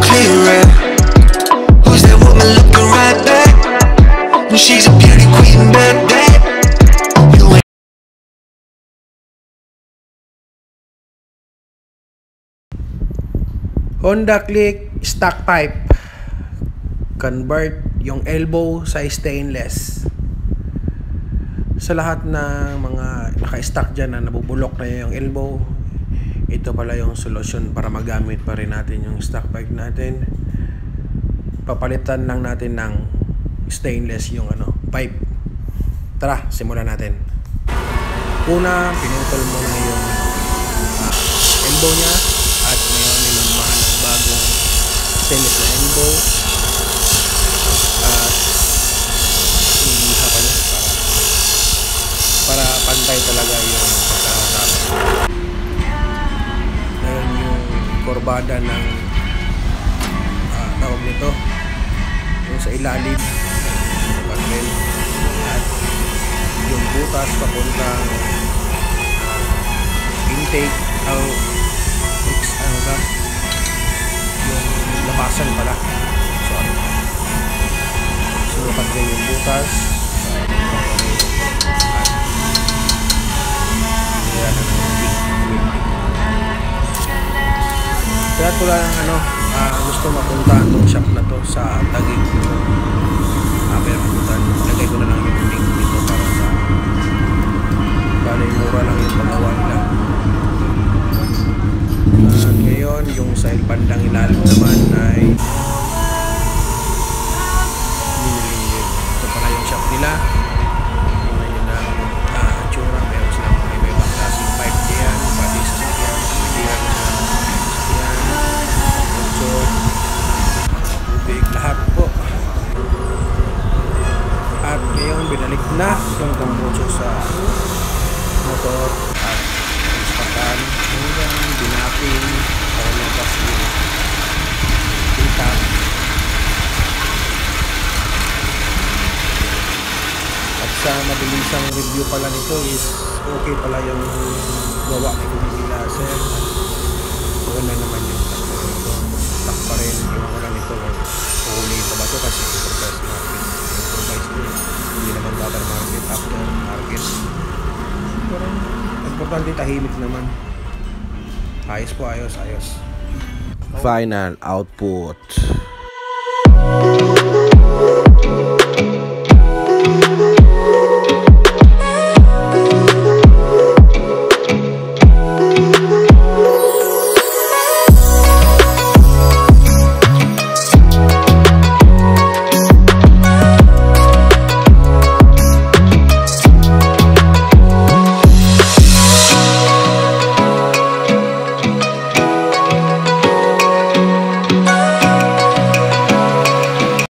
clearer. Who's that woman looking right back? When she's a beauty queen, bad. You ain't. Honda Click stock pipe. Convert yung elbow sa stainless. Sa lahat ng mga naka-stock dyan na nabubulok na yung elbow, ito pala yung solusyon para magamit pa rin natin yung stock pipe natin. Papalitan lang natin ng stainless yung pipe. Tara, simulan natin. Una, pinutol muna yung elbow nya at ngayon nilumahan ng bagong stainless na elbow at iliha pa niya para pantay talaga yung pagkakatapos. Ngayon yung kurbada ng tawag nito yung sa ilalim panel at yung butas papuntang intake yung labasan pala. So sinukat din yung butas kaya ko lang gusto mapunta itong shop na to sa Taguig. Pero puntan, lagay ko na lang yung link dito para sa bali mura lang yung pagawa nila. At ngayon yung sa bandang ilalim naman ay ito pala yung shop nila. Ngayon ang tsura, meron silang mga ibang klaseng pipe diyan, pati sa sakyan, tubig, lahat po. At ngayon binalik na yung tambucho sa motor at ispatan hanggang binaping para labas yung itak. At sa mabilisang review pala nito is okay pala yung gawa ni Kumila Sir. Okay na naman yung tak pa rin yung wala nito. Kukunin pa ba ito kasi progress market. Improvise nyo. Hindi naman babar market after market. Pero importante tahimik naman. Ayos po, ayos. Final output.